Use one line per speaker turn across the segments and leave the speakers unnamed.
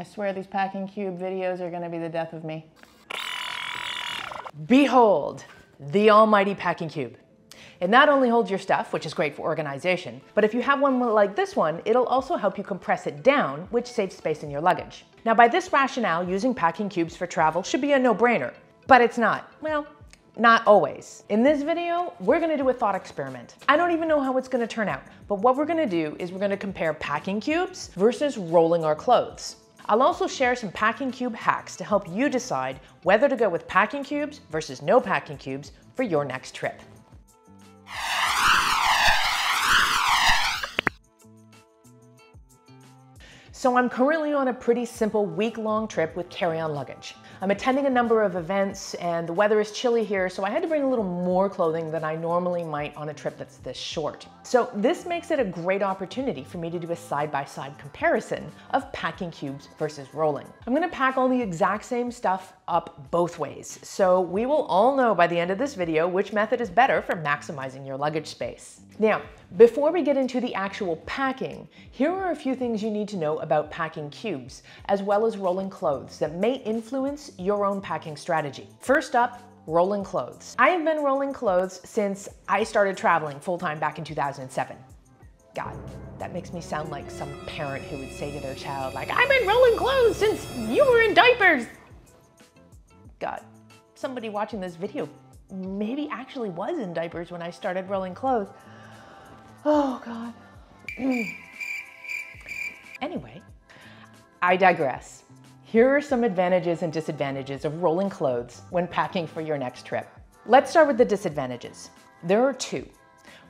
I swear these packing cube videos are gonna be the death of me.
Behold, the almighty packing cube. It not only holds your stuff, which is great for organization, but if you have one like this one, it'll also help you compress it down, which saves space in your luggage. Now, by this rationale, using packing cubes for travel should be a no-brainer, but it's not. Well, not always. In this video, we're gonna do a thought experiment. I don't even know how it's gonna turn out, but what we're gonna do is we're gonna compare packing cubes versus rolling our clothes. I'll also share some packing cube hacks to help you decide whether to go with packing cubes versus no packing cubes for your next trip. So I'm currently on a pretty simple week-long trip with carry-on luggage. I'm attending a number of events and the weather is chilly here, so I had to bring a little more clothing than I normally might on a trip that's this short. So this makes it a great opportunity for me to do a side-by-side comparison of packing cubes versus rolling. I'm gonna pack all the exact same stuff up both ways, so we will all know by the end of this video which method is better for maximizing your luggage space. Now, before we get into the actual packing, here are a few things you need to know about packing cubes, as well as rolling clothes that may influence your own packing strategy. First up, rolling clothes. I have been rolling clothes since I started traveling full-time back in 2007. God, that makes me sound like some parent who would say to their child, like, I've been rolling clothes since you were in diapers. God, somebody watching this video maybe actually was in diapers when I started rolling clothes. Oh God. Anyway, I digress. Here are some advantages and disadvantages of rolling clothes when packing for your next trip. Let's start with the disadvantages. There are two.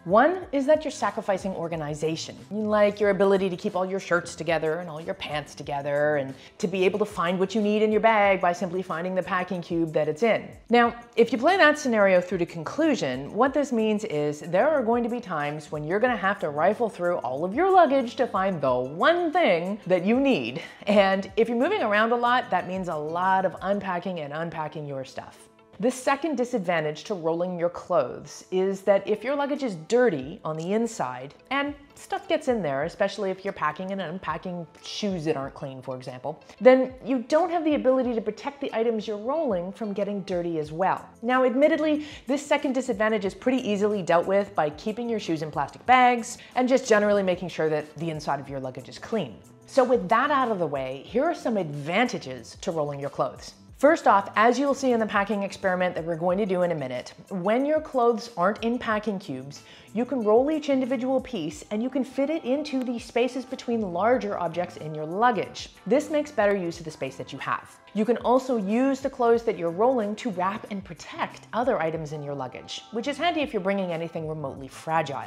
One is that you're sacrificing organization, like your ability to keep all your shirts together and all your pants together and to be able to find what you need in your bag by simply finding the packing cube that it's in. Now, if you play that scenario through to conclusion, what this means is there are going to be times when you're going to have to rifle through all of your luggage to find the one thing that you need. And if you're moving around a lot, that means a lot of unpacking and unpacking your stuff. The second disadvantage to rolling your clothes is that if your luggage is dirty on the inside, and stuff gets in there, especially if you're packing and unpacking shoes that aren't clean, for example, then you don't have the ability to protect the items you're rolling from getting dirty as well. Now, admittedly, this second disadvantage is pretty easily dealt with by keeping your shoes in plastic bags and just generally making sure that the inside of your luggage is clean. So with that out of the way, here are some advantages to rolling your clothes. First off, as you'll see in the packing experiment that we're going to do in a minute, when your clothes aren't in packing cubes, you can roll each individual piece and you can fit it into the spaces between larger objects in your luggage. This makes better use of the space that you have. You can also use the clothes that you're rolling to wrap and protect other items in your luggage, which is handy if you're bringing anything remotely fragile.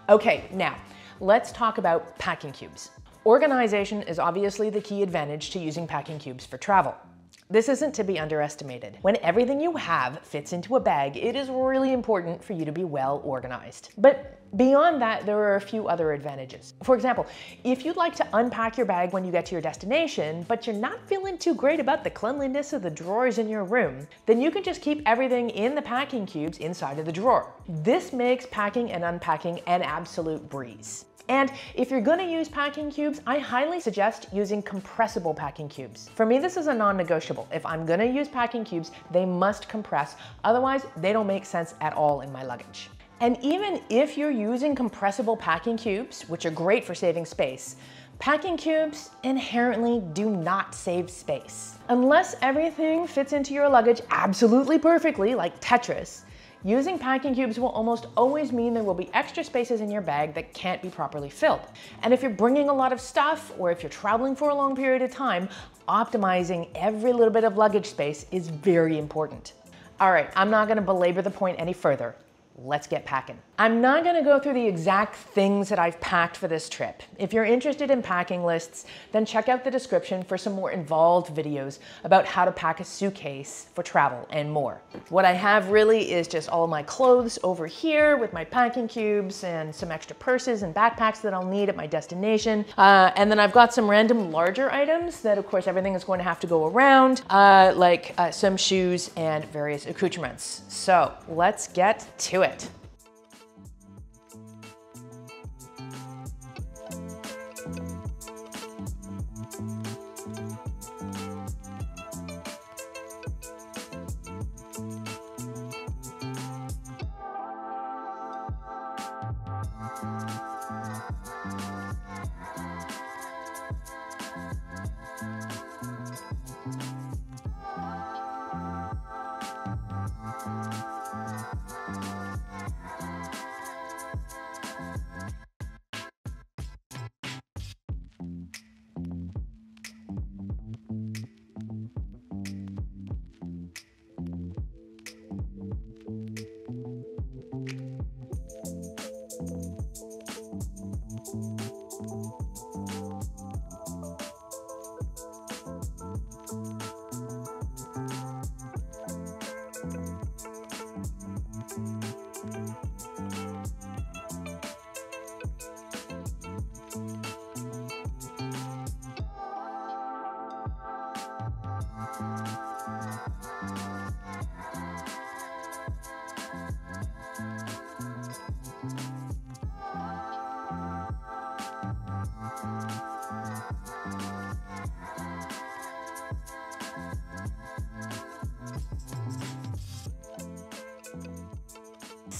Okay, now let's talk about packing cubes. Organization is obviously the key advantage to using packing cubes for travel. This isn't to be underestimated. When everything you have fits into a bag, it is really important for you to be well organized. But beyond that, there are a few other advantages. For example, if you'd like to unpack your bag when you get to your destination, but you're not feeling too great about the cleanliness of the drawers in your room, then you can just keep everything in the packing cubes inside of the drawer. This makes packing and unpacking an absolute breeze. And if you're gonna use packing cubes, I highly suggest using compressible packing cubes. For me, this is a non-negotiable. If I'm gonna use packing cubes, they must compress. Otherwise, they don't make sense at all in my luggage. And even if you're using compressible packing cubes, which are great for saving space, packing cubes inherently do not save space. Unless everything fits into your luggage absolutely perfectly, like Tetris, using packing cubes will almost always mean there will be extra spaces in your bag that can't be properly filled. And if you're bringing a lot of stuff, or if you're traveling for a long period of time, optimizing every little bit of luggage space is very important. All right, I'm not gonna belabor the point any further. Let's get packing. I'm not gonna go through the exact things that I've packed for this trip. If you're interested in packing lists, then check out the description for some more involved videos about how to pack a suitcase for travel and more. What I have really is just all my clothes over here with my packing cubes and some extra purses and backpacks that I'll need at my destination. And then I've got some random larger items that of course everything is going to have to go around, like some shoes and various accoutrements. So let's get to it.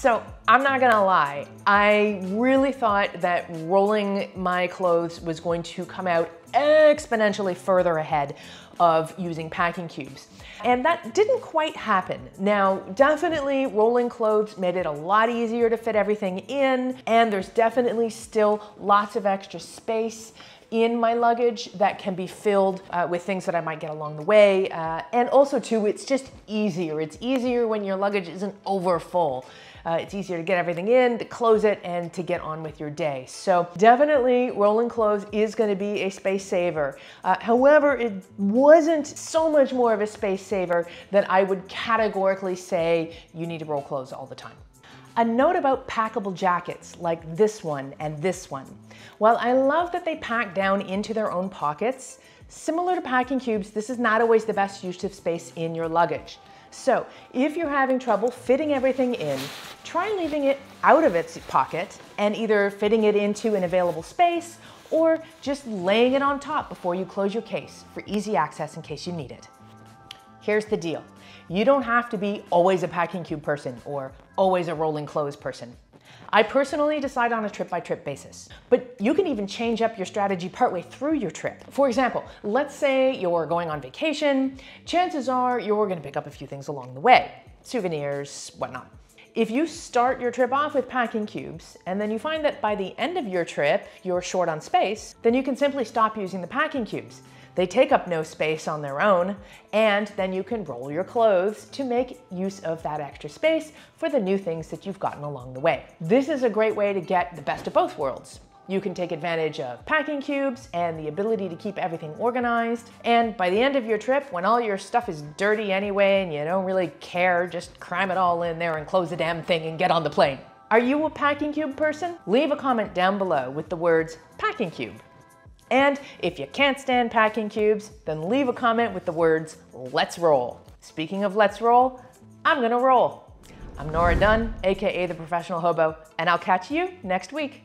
So I'm not gonna lie, I really thought that rolling my clothes was going to come out exponentially further ahead of using packing cubes. And that didn't quite happen. Now, definitely rolling clothes made it a lot easier to fit everything in, and there's definitely still lots of extra space in my luggage that can be filled with things that I might get along the way. And also too, it's just easier. It's easier when your luggage isn't over full. It's easier to get everything in, to close it, and to get on with your day. So definitely rolling clothes is going to be a space saver. However, it wasn't so much more of a space saver that I would categorically say you need to roll clothes all the time. A note about packable jackets like this one and this one. While I love that they pack down into their own pockets, similar to packing cubes, this is not always the best use of space in your luggage. So if you're having trouble fitting everything in, try leaving it out of its pocket and either fitting it into an available space or just laying it on top before you close your case for easy access in case you need it. Here's the deal. You don't have to be always a packing cube person or always a rolling clothes person. I personally decide on a trip-by-trip basis, but you can even change up your strategy partway through your trip. For example, let's say you're going on vacation. Chances are you're going to pick up a few things along the way, souvenirs, whatnot. If you start your trip off with packing cubes, and then you find that by the end of your trip, you're short on space, then you can simply stop using the packing cubes. They take up no space on their own, and then you can roll your clothes to make use of that extra space for the new things that you've gotten along the way. This is a great way to get the best of both worlds. You can take advantage of packing cubes and the ability to keep everything organized, and by the end of your trip, when all your stuff is dirty anyway and you don't really care, just cram it all in there and close the damn thing and get on the plane. Are you a packing cube person? Leave a comment down below with the words packing cube. And if you can't stand packing cubes, then leave a comment with the words, let's roll. Speaking of let's roll, I'm gonna roll. I'm Nora Dunn, AKA the Professional Hobo, and I'll catch you next week.